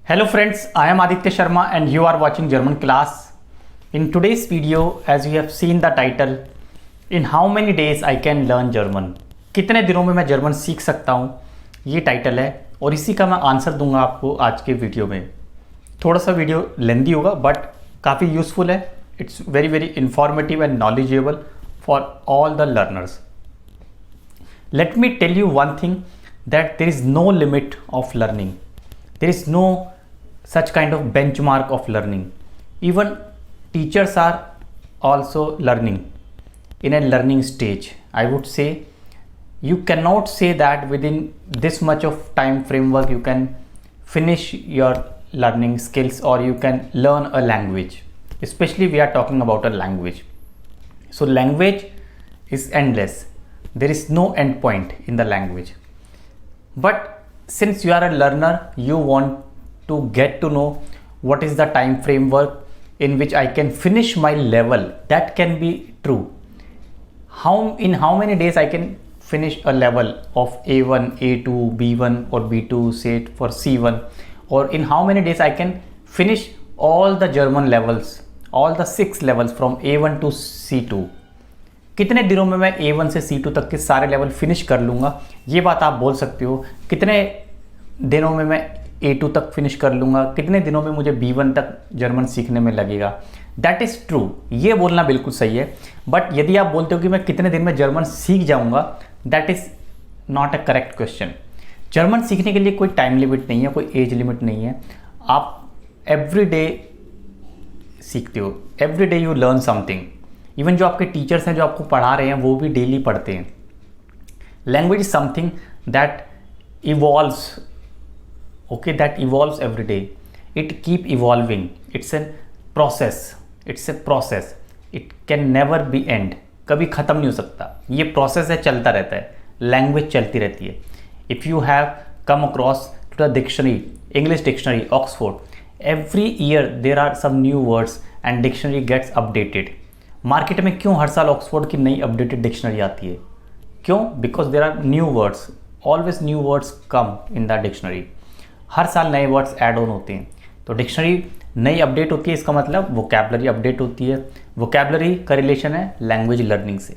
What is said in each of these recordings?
Hello friends, I am Aditya Sharma and you are watching German class. In today's video, as you have seen the title, in how many days I can learn German? कितने दिनों में मैं German सीख सकता हूँ, ये title है और इसी का मैं आंसर दूंगा आपको आज के वीडियो में। थोड़ा सा वीडियो लेंदी होगा बट काफ़ी यूज़फुल है। It's very very informative and knowledgeable for all the learners. Let me tell you one thing, that there is no limit of learning. There is no such kind of benchmark of learning. Even teachers are also learning in a learning stage. I would say you cannot say that within this much of time framework you can finish your learning skills or you can learn a language. Especially we are talking about a language. So language is endless. There is no end point in the language. But since you are a learner, you want to get to know what is the time framework in which I can finish my level. That can be true. In how many days I can finish a level of A1, A2, B1 or B2, say for C1, or in how many days I can finish all the German levels, all the 6 levels from A1 to C2. कितने दिनों में मैं A1 से C2 तक के सारे level finish कर लूँगा, ये बात आप बोल सकते हो। कितने दिनों में मैं A2 तक फिनिश कर लूँगा, कितने दिनों में मुझे B1 तक जर्मन सीखने में लगेगा। दैट इज़ ट्रू, ये बोलना बिल्कुल सही है। बट यदि आप बोलते हो कि मैं कितने दिन में जर्मन सीख जाऊँगा, that is not a correct question. German सीखने के लिए कोई टाइम लिमिट नहीं है, कोई एज लिमिट नहीं है। आप एवरी डे सीखते हो, every day you learn something. Even जो आपके टीचर्स हैं जो आपको पढ़ा रहे हैं वो भी डेली पढ़ते हैं। Language is something that evolves, okay, that evolves every day. It keep evolving, it's a process, it can never B and. कभी ख़त्म नहीं हो सकता, ये प्रोसेस है, चलता रहता है। लैंग्वेज चलती रहती है। If you have come across to the dictionary, English dictionary Oxford, every year there are some new words and dictionary gets updated. Market में क्यों हर साल ऑक्सफोर्ड की नई अपडेटेड डिक्शनरी आती है? क्यों? Because there are new words, always new words come in the dictionary. हर साल नए वर्ड्स ऐड ऑन होते हैं, तो डिक्शनरी नई अपडेट होती है, इसका मतलब वोकैबुलरी अपडेट होती है। वोकैबुलरी का रिलेशन है लैंग्वेज लर्निंग से।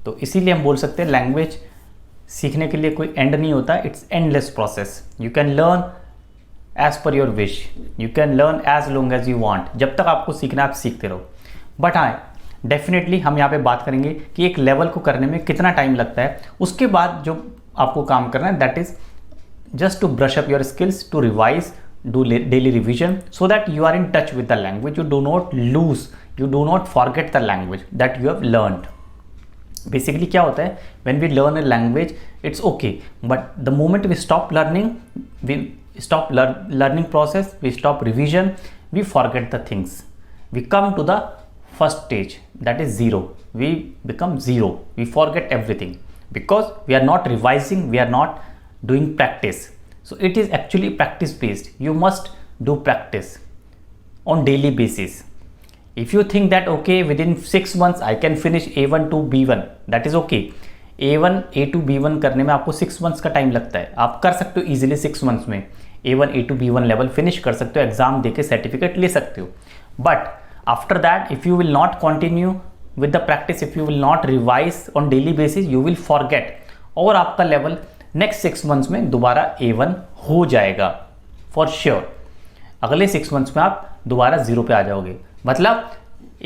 तो इसीलिए हम बोल सकते हैं लैंग्वेज सीखने के लिए कोई एंड नहीं होता, it's endless process. You can learn as per your wish, you can learn as long as you want. जब तक आपको सीखना, आप सीखते रहो। बट हाँ, डेफिनेटली हम यहाँ पे बात करेंगे कि एक लेवल को करने में कितना टाइम लगता है। उसके बाद जो आपको काम करना है, that is just to brush up your skills, to revise, do daily revision, so that you are in touch with the language, you do not lose, you do not forget the language that you have learned. Basically क्या होता है, when we learn a language it's okay, but the moment we stop learning, we stop learning process, we stop revision, we forget the things, we come to the first stage, that is zero. We become zero, we forget everything because we are not revising, we are not doing practice. So it is actually practice based. You must do practice on daily basis. If you think that okay, within 6 months I can finish A1 to B1, that is okay. A1 A2 B1 करने में आपको 6 months का time लगता है, आप कर सकते हो इजीली 6 मंथ्स में A1 A2 B1 level finish कर सकते हो, एग्जाम देके सर्टिफिकेट ले सकते हो। But after that if you will not continue with the practice, if you will not revise on daily basis, you will forget, और आपका लेवल नेक्स्ट 6 मंथ्स में दोबारा A1 हो जाएगा फॉर श्योर। अगले 6 मंथ्स में आप दोबारा जीरो पे आ जाओगे। मतलब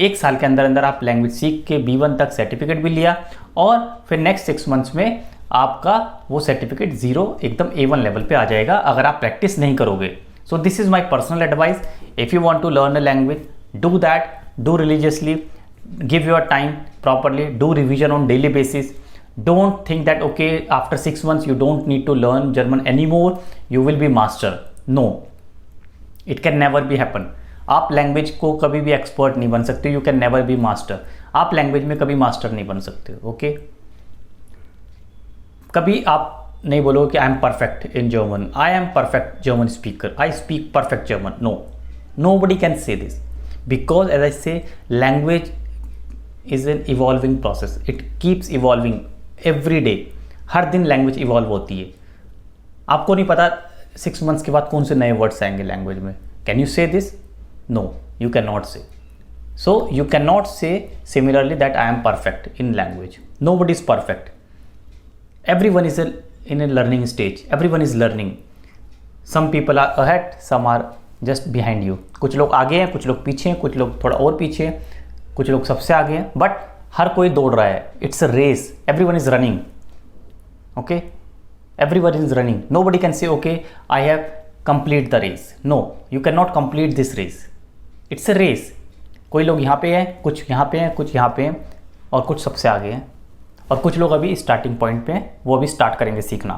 1 साल के अंदर अंदर आप लैंग्वेज सीख के B1 तक सर्टिफिकेट भी लिया और फिर नेक्स्ट 6 मंथ्स में आपका वो सर्टिफिकेट जीरो एकदम A1 लेवल पे आ जाएगा अगर आप प्रैक्टिस नहीं करोगे। So this is my personal advice. If you want to learn a language, do that, do religiously, give your time properly, do revision on daily basis. Don't think that okay after 6 months you don't need to learn German any more, you will be master. No, it can never be happen. आप language को कभी भी expert नहीं बन सकते, you can never be master. आप language में कभी मास्टर नहीं बन सकते, ओके? कभी आप नहीं बोलोगे कि I am perfect in German, I am perfect German speaker, I speak perfect German. No, nobody can say this because as I say, language is an evolving process. It keeps evolving every day. हर दिन language evolve होती है। आपको नहीं पता 6 months के बाद कौन से नए वर्ड्स आएंगे लैंग्वेज में? Can you say this? No, you can not say. So you cannot say similarly that I am perfect in language. Nobody is perfect. Everyone is in a learning stage. Everyone is learning. Some people are ahead, some are just behind you. कुछ लोग आगे हैं, कुछ लोग पीछे हैं, कुछ लोग थोड़ा और पीछे हैं, कुछ लोग सबसे आगे हैं, बट हर कोई दौड़ रहा है. It's a race. Everyone is running. Okay? Everyone is running. Nobody can say, okay, I have complete the race. No, you cannot complete this race. It's a race. कोई लोग यहाँ पे हैं, कुछ यहाँ पे हैं, कुछ यहाँ पे हैं, और कुछ सबसे आगे हैं, और कुछ लोग अभी स्टार्टिंग पॉइंट पे हैं, वो अभी स्टार्ट करेंगे सीखना.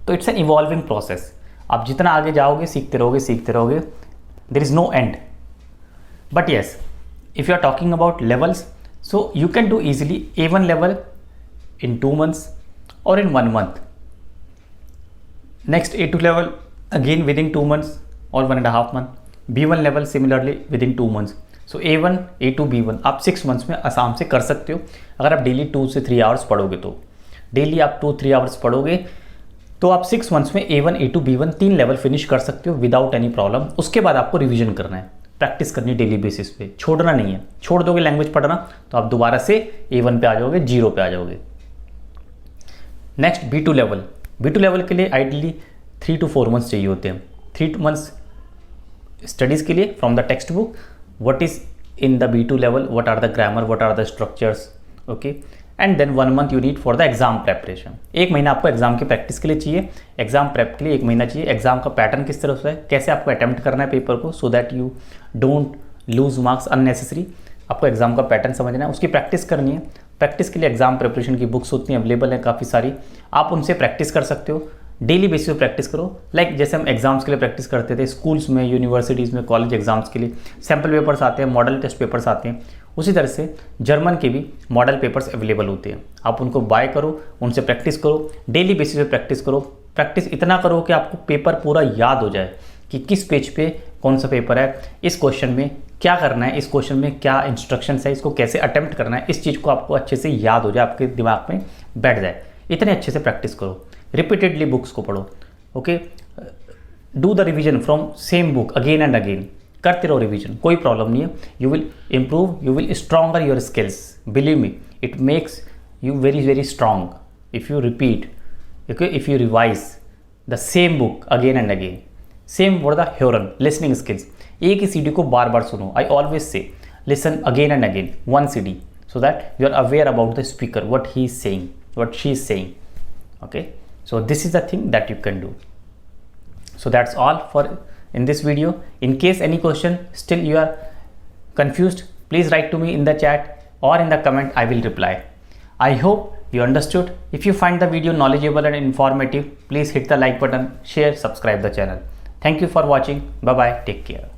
तो इट्स एन इवॉल्विंग प्रोसेस. आप जितना आगे जाओगे सीखते रहोगे, there is no end. But yes, if you are talking about levels, so you can do easily A1 level in 2 months और in 1 month. Next A2 level again within 2 months और 1.5 month. B1 level similarly within 2 months. So A1, A2, B1 आप 6 months में आराम से कर सकते हो. अगर आप डेली 2 से 3 आवर्स पढ़ोगे तो डेली आप 2-3 आवर्स पढ़ोगे तो आप 6 मंथ्स में A1, A2, B1 3 level finish कर सकते हो विदाउट एनी प्रॉब्लम. उसके बाद आपको रिवीजन करना है, प्रैक्टिस करनी है डेली बेसिस पे, छोड़ना नहीं है. छोड़ दोगे लैंग्वेज पढ़ना तो आप दोबारा से A1 पे आ जाओगे, 0 पे आ जाओगे. Next B2 level. B2 level के लिए आइडियली 3 to 4 मंथ्स चाहिए होते हैं. 3 मंथ्स स्टडीज़ के लिए from the text book. What is in the B2 level, what are the grammar, what are the structures, okay, and then 1 month you need for the exam preparation. 1 महीना आपको exam की practice के लिए चाहिए, exam prep के लिए 1 महीना चाहिए. एग्जाम का पैटर्न किस तरह से है, कैसे आपको अटेम्प्ट करना है पेपर को, सो that you don't lose marks unnecessary. आपको एग्जाम का पैटर्न समझना है, उसकी प्रैक्टिस करनी है. प्रैक्टिस के लिए एग्जाम प्रिपरेशन की बुक्स होती हैं, अवेलेबल हैं काफ़ी सारी, आप उनसे प्रैक्टिस कर सकते हो. डेली बेसिस पे प्रैक्टिस करो. लाइक जैसे हम एग्जाम्स के लिए प्रैक्टिस करते थे स्कूल्स में, यूनिवर्सिटीज़ में, कॉलेज एग्जाम्स के लिए सैम्पल पेपर्स आते हैं, मॉडल टेस्ट पेपर्स आते हैं. उसी तरह से जर्मन के भी मॉडल पेपर्स अवेलेबल होते हैं. आप उनको बाय करो, उनसे प्रैक्टिस करो, डेली बेसिस पे प्रैक्टिस करो. प्रैक्टिस इतना करो कि आपको पेपर पूरा याद हो जाए कि किस पेज पे कौन सा पेपर है, इस क्वेश्चन में क्या करना है, इस क्वेश्चन में क्या इंस्ट्रक्शंस है, इसको कैसे अटेम्प्ट करना है. इस चीज़ को आपको अच्छे से याद हो जाए, आपके दिमाग में बैठ जाए. इतने अच्छे से प्रैक्टिस करो, रिपीटेडली बुक्स को पढ़ो. Okay, do the revision from same book again and again. करते रहो रिवीजन, कोई प्रॉब्लम नहीं है. You will improve, you will stronger your skills. Believe me, it makes you very very strong if you repeat, okay, if you revise the same book again and again. Same for the your listening skills. एक ही CD को बार बार सुनो. I always say listen again and again 1 CD so that you are aware about the speaker, what he is saying, what she is saying. Okay, so this is the thing that you can do. So that's all for in this video. In case any question still you are confused, please write to me in the chat or in the comment. I will reply. I hope you understood. If you find the video knowledgeable and informative, please hit the like button, share, subscribe the channel. Thank you for watching. Bye bye, take care.